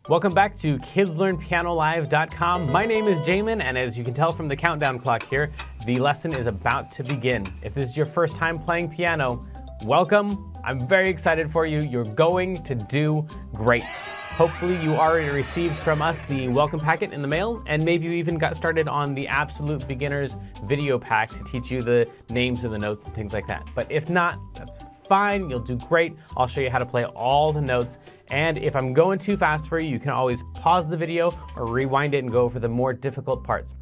Welcome back to KidsLearnPianoLive.com. My name is Jamin, and as you can tell from the countdown clock here, the lesson is about to begin. If this is your first time playing piano, welcome. I'm very excited for you. You're going to do great. Hopefully you already received from us the welcome packet in the mail, and maybe you even got started on the Absolute Beginners video pack to teach you the names of the notes and things like that. But if not, that's fine. You'll do great. I'll show you how to play all the notes. And if I'm going too fast for you, you can always pause the video or rewind it and go over the more difficult parts.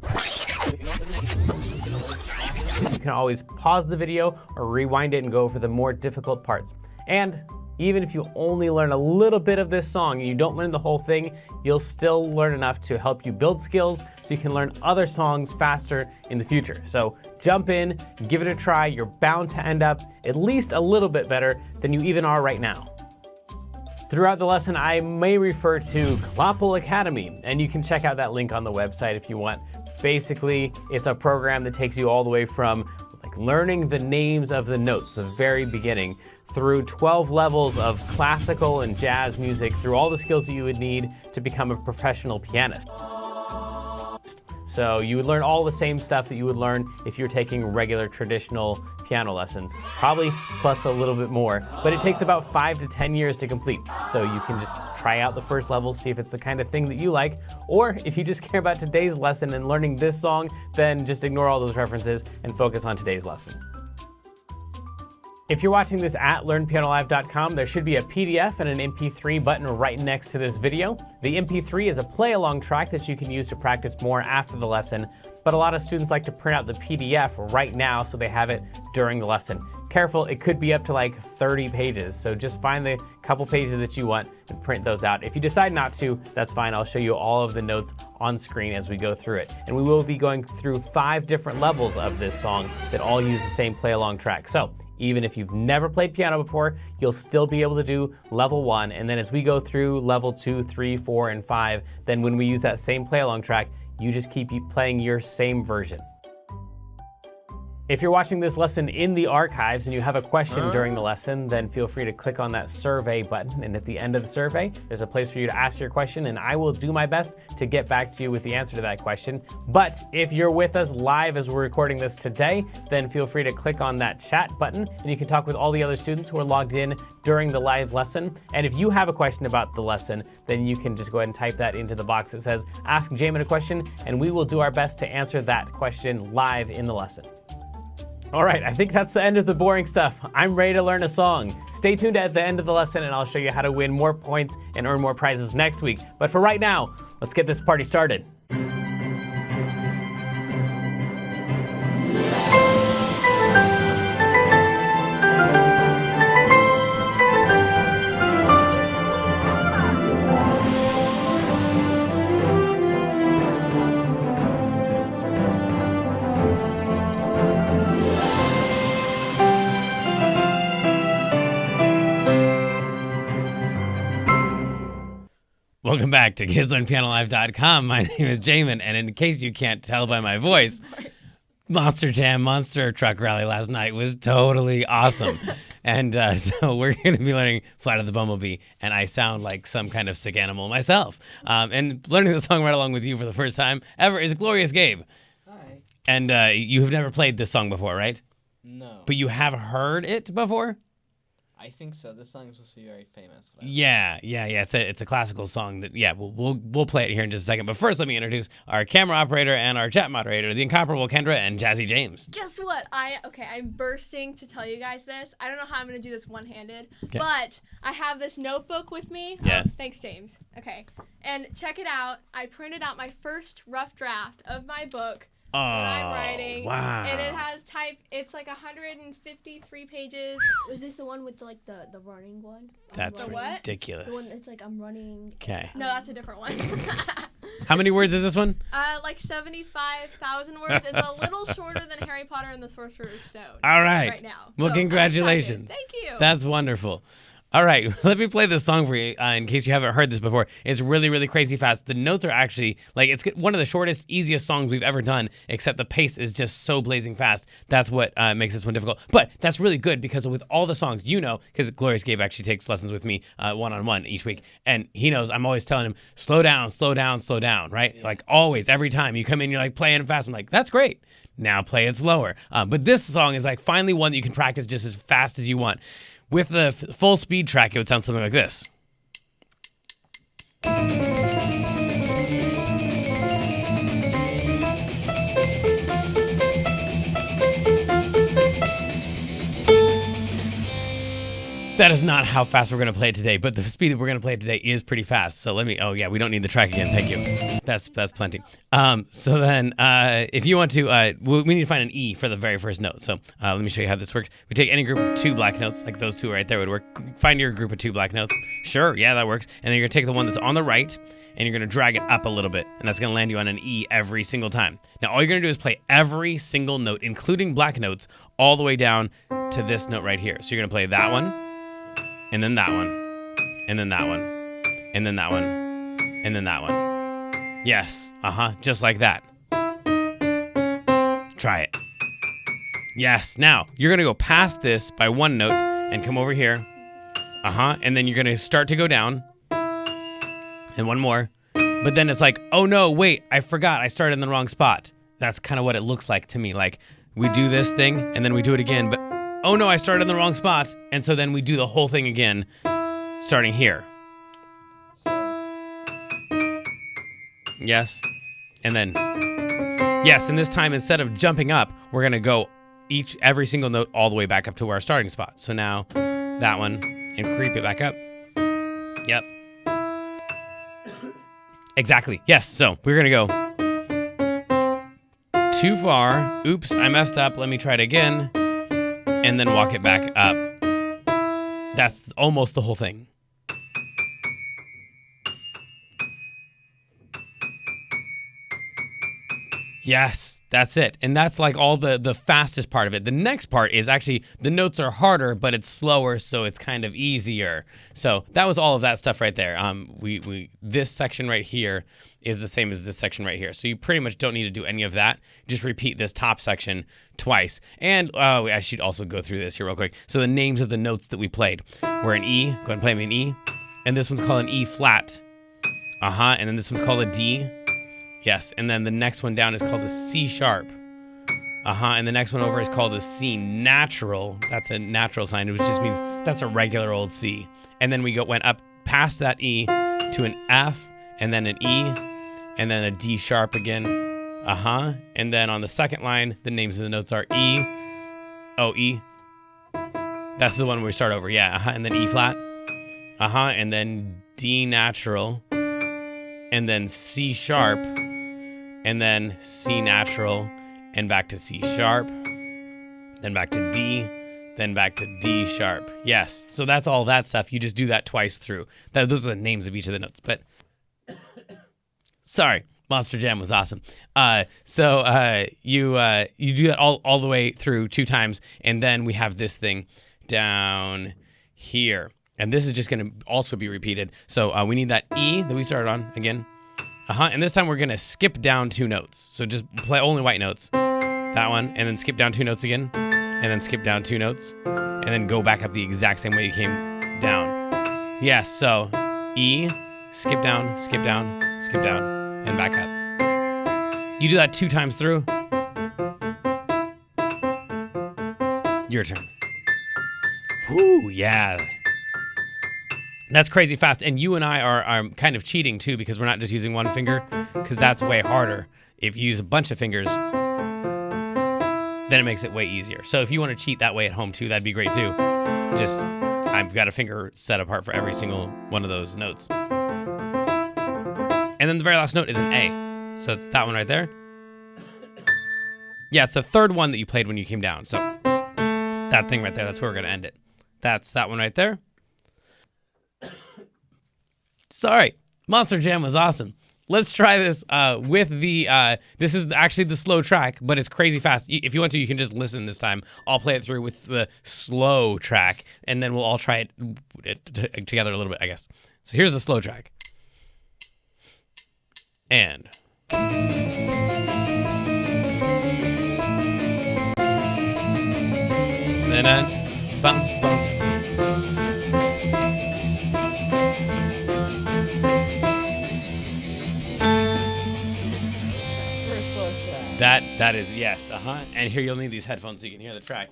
You can always pause the video or rewind it and go over the more difficult parts. And even if you only learn a little bit of this song and you don't learn the whole thing, you'll still learn enough to help you build skills so you can learn other songs faster in the future. So jump in, give it a try. You're bound to end up at least a little bit better than you even are right now. Throughout the lesson, I may refer to Klopple Academy, and you can check out that link on the website if you want. Basically, it's a program that takes you all the way from learning the names of the notes, the very beginning, through 12 levels of classical and jazz music, through all the skills that you would need to become a professional pianist. So you would learn all the same stuff that you would learn if you're taking regular traditional piano lessons, probably plus a little bit more, but it takes about 5 to 10 years to complete. So you can just try out the first level, see if it's the kind of thing that you like, or if you just care about today's lesson and learning this song, then just ignore all those references and focus on today's lesson. If you're watching this at LearnPianoLive.com, there should be a PDF and an MP3 button right next to this video. The MP3 is a play-along track that you can use to practice more after the lesson, but a lot of students like to print out the PDF right now so they have it during the lesson. Careful, it could be up to like 30 pages, so just find the couple pages that you want and print those out. If you decide not to, that's fine. I'll show you all of the notes on screen as we go through it. And we will be going through 5 different levels of this song that all use the same play-along track. So even if you've never played piano before, you'll still be able to do level 1. And then as we go through level 2, 3, 4, and 5, then when we use that same play-along track, you just keep playing your same version. If you're watching this lesson in the archives and you have a question during the lesson, then feel free to click on that survey button. And at the end of the survey, there's a place for you to ask your question, and I will do my best to get back to you with the answer to that question. But if you're with us live as we're recording this today, then feel free to click on that chat button, and you can talk with all the other students who are logged in during the live lesson. And if you have a question about the lesson, then you can just go ahead and type that into the box that says, Ask Jamin a Question, and we will do our best to answer that question live in the lesson. All right, I think that's the end of the boring stuff. I'm ready to learn a song. Stay tuned at the end of the lesson and I'll show you how to win more points and earn more prizes next week. But for right now, let's get this party started. Welcome back to KidsLearnPianoLive.com. My name is Jamin, and in case you can't tell by my voice, Monster Jam Monster Truck Rally last night was totally awesome. And so we're going to be learning Flight of the Bumblebee, and I sound like some kind of sick animal myself. And learning the song right along with you for the first time ever is Glorious Gabe. Hi. And you have never played this song before, right? No. But you have heard it before? I think so. This song is supposed to be very famous. Yeah. It's a classical song that we'll play it here in just a second. But first, let me introduce our camera operator and our chat moderator, the incomparable Kendra and Jazzy James. Guess what? I'm bursting to tell you guys this. I don't know how I'm gonna do this one-handed, but I have this notebook with me. Yes. Thanks, James. Okay, and check it out. I printed out my first rough draft of my book. Oh, I'm writing. Wow. And it has it's like 153 pages. Was this the one with the running one? That's what? ridiculous. The one that's like I'm running. Okay. No, that's a different one. How many words is this one? Like 75,000 words. It's a little shorter than Harry Potter and the Sorcerer's Stone. All right. Right now. Well, So, congratulations. Thank you. That's wonderful. All right, let me play this song for you in case you haven't heard this before. It's really, really crazy fast. The notes are actually, like, it's one of the shortest, easiest songs we've ever done, except the pace is just so blazing fast. That's what makes this one difficult. But that's really good because with all the songs, because Glorious Gabe actually takes lessons with me one-on-one each week, and he knows I'm always telling him, slow down, slow down, slow down, right? Like, always, every time you come in, you're like playing fast. I'm like, that's great. Now play it slower. But this song is like finally one that you can practice just as fast as you want. With the full speed track, it would sound something like this. That is not how fast we're going to play it today, but the speed that we're going to play it today is pretty fast. So let me, oh yeah, we don't need the track again. Thank you. That's plenty. So then if you want to, we need to find an E for the very first note. So let me show you how this works. We take any group of 2 black notes, like those 2 right there would work. Find your group of 2 black notes. Sure, yeah, that works. And then you're going to take the one that's on the right, and you're going to drag it up a little bit, and that's going to land you on an E every single time. Now all you're going to do is play every single note, including black notes, all the way down to this note right here. So you're going to play that one, and then that one, and then that one, and then that one, and then that one. Yes, just like that. Try it. Yes, now, you're gonna go past this by 1 note and come over here. And then you're gonna start to go down. And 1 more. But then it's like, oh no, wait, I forgot, I started in the wrong spot. That's kind of what it looks like to me. Like, we do this thing, and then we do it again, but oh no, I started in the wrong spot. And so then we do the whole thing again, starting here. Yes. And then, yes, and this time instead of jumping up, we're gonna go every single note all the way back up to our starting spot. So now, that one, and creep it back up. Yep. Exactly, yes, so we're gonna go too far. Oops, I messed up, let me try it again. And then walk it back up. That's almost the whole thing. Yes, that's it. And that's like all the fastest part of it. The next part is actually the notes are harder, but it's slower, so it's kind of easier. So that was all of that stuff right there. This section right here is the same as this section right here. So you pretty much don't need to do any of that. Just repeat this top section twice. And I should also go through this here real quick. So the names of the notes that we played were an E. Go ahead and play me an E. And this one's called an E flat. And then this one's called a D. Yes, and then the next one down is called a C sharp. And the next one over is called a C natural. That's a natural sign, which just means that's a regular old C. And then we went up past that E to an F, and then an E, and then a D sharp again. And then on the second line, the names of the notes are E, oh, E. That's the one where we start over, yeah. And then E flat. And then D natural. And then C sharp. And then C natural, and back to C sharp, then back to D, then back to D sharp. Yes, so that's all that stuff. You just do that twice through. Those are the names of each of the notes. But sorry, Monster Jam was awesome. So you do that all the way through 2 times, and then we have this thing down here, and this is just going to also be repeated. So we need that E that we started on again. And this time we're gonna skip down 2 notes. So just play only white notes. That one, and then skip down 2 notes again, and then skip down 2 notes, and then go back up the exact same way you came down. Yes, so E, skip down, skip down, skip down, and back up. You do that 2 times through. Your turn. Whoo, yeah. That's crazy fast, and you and I are kind of cheating too because we're not just using 1 finger, because that's way harder. If you use a bunch of fingers, then it makes it way easier. So if you want to cheat that way at home too, that'd be great too. Just, I've got a finger set apart for every single one of those notes. And then the very last note is an A. So it's that one right there. Yeah, it's the 3rd one that you played when you came down. So that thing right there, that's where we're going to end it. That's that one right there. Sorry, Monster Jam was awesome. let's try this with the, this is actually the slow track, but it's crazy fast. If you want to, you can just listen this time. I'll play it through with the slow track, and then we'll all try it together a little bit, I guess. So here's the slow track. And... bum, bum. First slow track. That is, yes, And here you'll need these headphones so you can hear the track.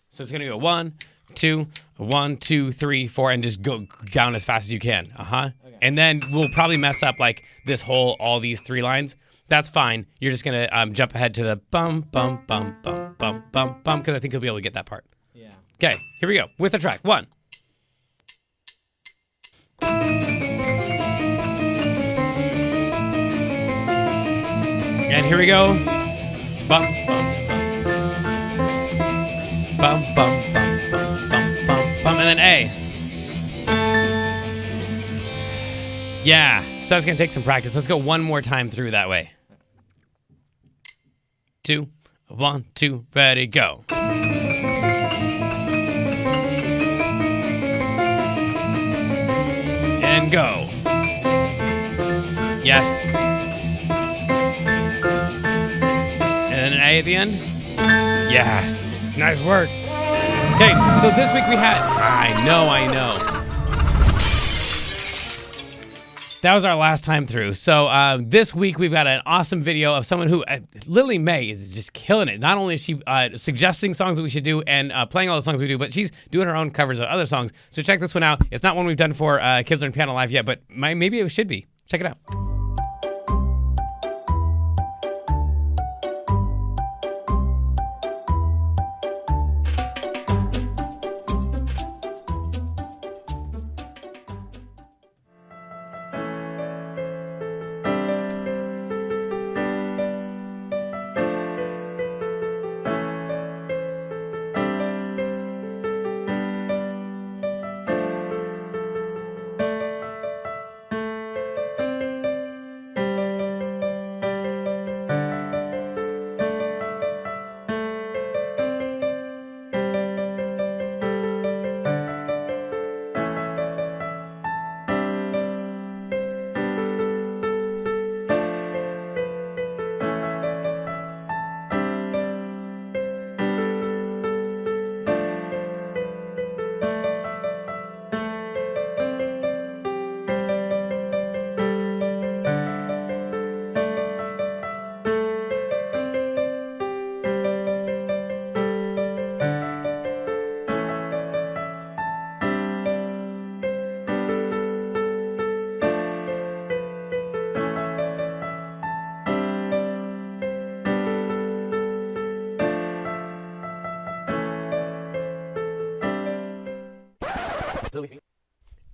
So it's gonna go 1, 2, 1, 2, 3, 4, and just go down as fast as you can. Okay. And then we'll probably mess up like this whole, all these 3 lines. That's fine. You're just gonna jump ahead to the bum, bum, bum, bum, bum, bum, bum, because I think you'll be able to get that part. Yeah. Okay, here we go, with the track. 1. And here we go. Bum, bum, bum, bum, bum, bum, bum, bum, bum, and then A. Yeah, so that's gonna take some practice. Let's go one more time through that way. 2, 1, 2, ready, go. And go. Yes. And then an A at the end. Yes. Nice work. Okay, so this week we had... I know. That was our last time through. So this week we've got an awesome video of someone who, Lily May, is just killing it. Not only is she suggesting songs that we should do and playing all the songs we do, but she's doing her own covers of other songs. So check this one out. It's not one we've done for Kids Learn Piano Live yet, but maybe it should be. Check it out.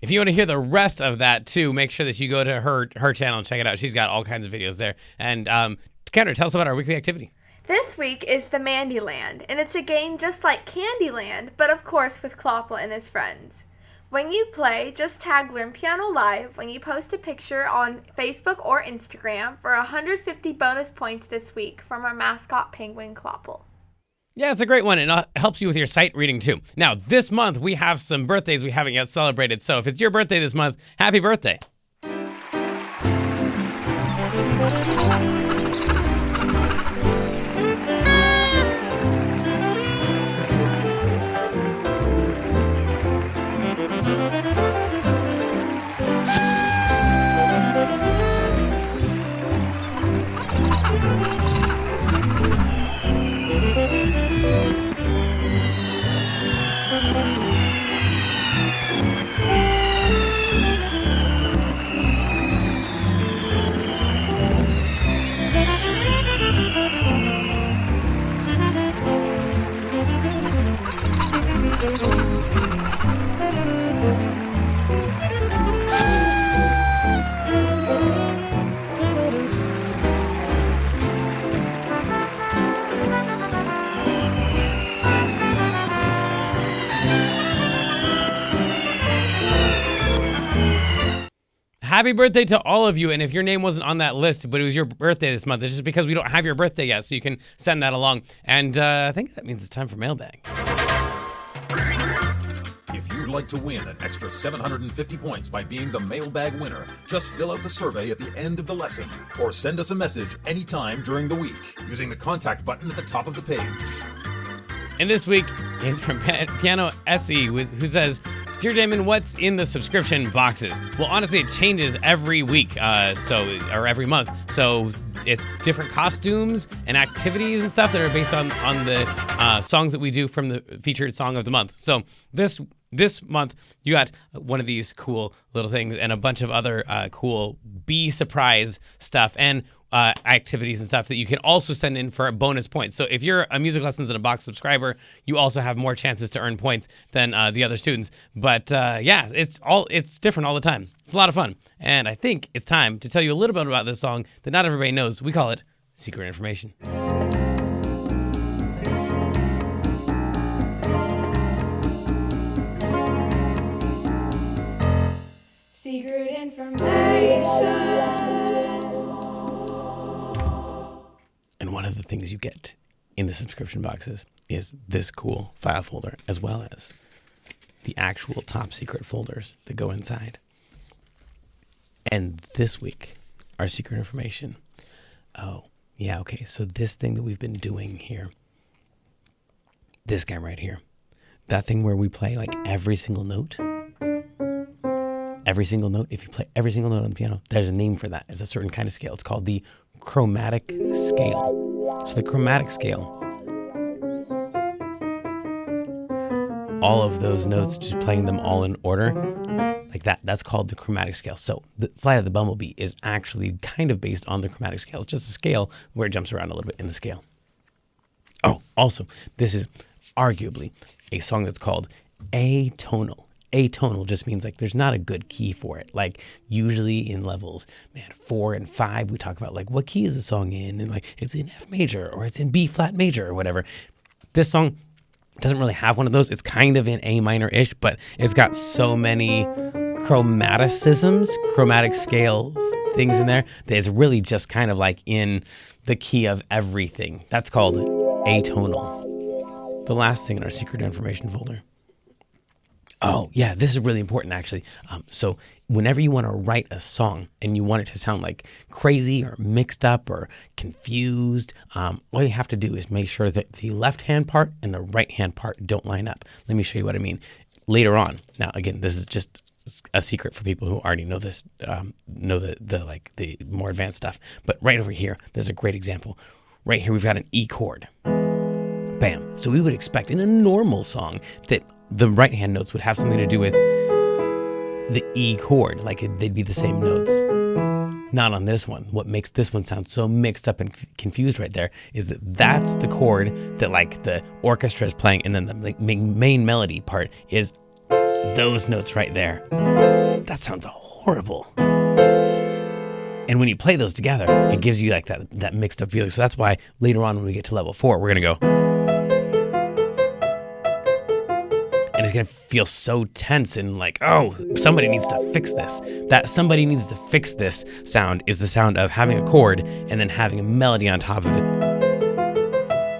If you want to hear the rest of that too, make sure that you go to her channel and check it out. She's got all kinds of videos there. And Kendra, tell us about our weekly activity. This week is the Mandyland, and it's a game just like Candyland, but of course with Clopple and his friends. When you play, just tag Learn Piano Live when you post a picture on Facebook or Instagram for 150 bonus points this week from our mascot penguin Clopple. Yeah, it's a great one, and it helps you with your sight reading too. Now, this month we have some birthdays we haven't yet celebrated, so if it's your birthday this month, happy birthday. happy birthday to all of you. And if your name wasn't on that list, but it was your birthday this month, it's just because we don't have your birthday yet, so you can send that along. And I think that means it's time for mailbag. If you'd like to win an extra 750 points by being the mailbag winner, just fill out the survey at the end of the lesson or send us a message anytime during the week using the contact button at the top of the page. And this week is from Piano SE, who says, Dear Damon, what's in the subscription boxes? Well, honestly, it changes every week, or every month. So it's different costumes and activities and stuff that are based on the songs that we do from the featured song of the month. So this month, you got one of these cool little things and a bunch of other cool Be Surprise stuff and activities and stuff that you can also send in for bonus points. So if you're a Music Lessons in a Box subscriber, you also have more chances to earn points than the other students. But yeah, it's different all the time. It's a lot of fun. And I think it's time to tell you a little bit about this song that not everybody knows. We call it Secret Information. Secret information. And one of the things you get in the subscription boxes is this cool file folder, as well as the actual top secret folders that go inside. And this week, our secret information. Oh, yeah, okay. So this thing that we've been doing here, this guy right here, that thing where we play like every single note. Every single note, if you play every single note on the piano, there's a name for that. It's a certain kind of scale. It's called the chromatic scale. So the chromatic scale, all of those notes, just playing them all in order, like that, that's called the chromatic scale. So the Flight of the Bumblebee is actually kind of based on the chromatic scale. It's just a scale where it jumps around a little bit in the scale. Oh, also, this is arguably a song that's called atonal. Atonal just means like there's not a good key for it. Like usually in levels, 4 and 5, we talk about like what key is the song in, and like it's in F major or it's in B flat major or whatever. This song doesn't really have one of those. It's kind of in A minor-ish, but it's got so many chromaticisms, chromatic scale things in there that it's really just kind of like in the key of everything. That's called atonal. The last thing in our secret information folder. Oh, yeah, this is really important, actually. So whenever you want to write a song and you want it to sound like crazy or mixed up or confused, all you have to do is make sure that the left-hand part and the right-hand part don't line up. Let me show you what I mean later on. Now, again, this is just a secret for people who already know this, know the more advanced stuff. But right over here, there's a great example. Right here, we've got an E chord. Bam. So we would expect in a normal song that the right-hand notes would have something to do with the E chord, like they'd be the same notes. Not on this one. What makes this one sound so mixed up and confused right there is that that's the chord that like the orchestra is playing, and then the main melody part is those notes right there. That sounds horrible. And when you play those together, it gives you like that mixed up feeling. So that's why later on when we get to level 4, we're going to go. And it's going to feel so tense and like, oh, somebody needs to fix this. That somebody needs to fix this sound is the sound of having a chord and then having a melody on top of it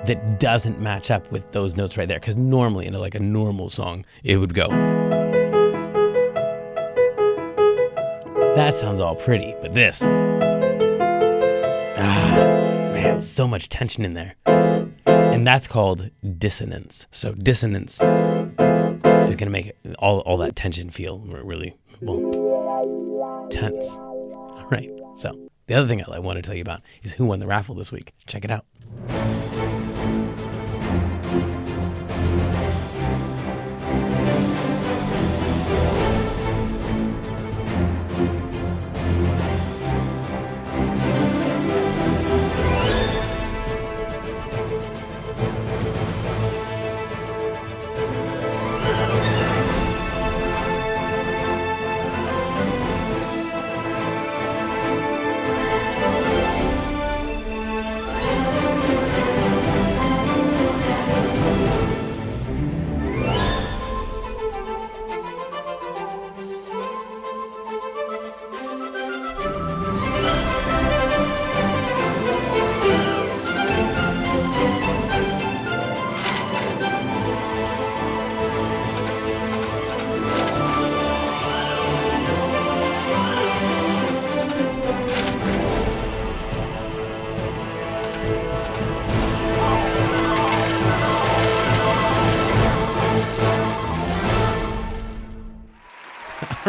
that doesn't match up with those notes right there. Because normally in like a normal song, it would go. That sounds all pretty, but this, man, so much tension in there. And that's called dissonance. So dissonance is going to make all that tension feel really, tense. All right. So the other thing I want to tell you about is who won the raffle this week. Check it out.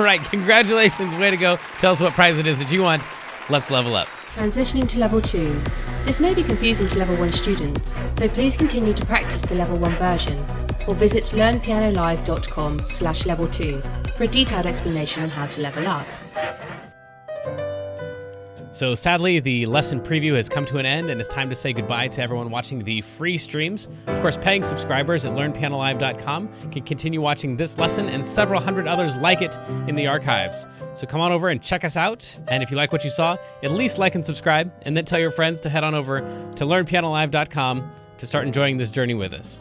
right, congratulations. Way to go. Tell us what prize it is that you want. Let's level up. Transitioning to level 2. This may be confusing to level 1 students, so please continue to practice the level 1 version or visit learnpianolive.com/level 2 for a detailed explanation on how to level up. So sadly, the lesson preview has come to an end, and it's time to say goodbye to everyone watching the free streams. Of course, paying subscribers at learnpianolive.com can continue watching this lesson and several hundred others like it in the archives. So come on over and check us out. And if you like what you saw, at least like and subscribe, and then tell your friends to head on over to learnpianolive.com to start enjoying this journey with us.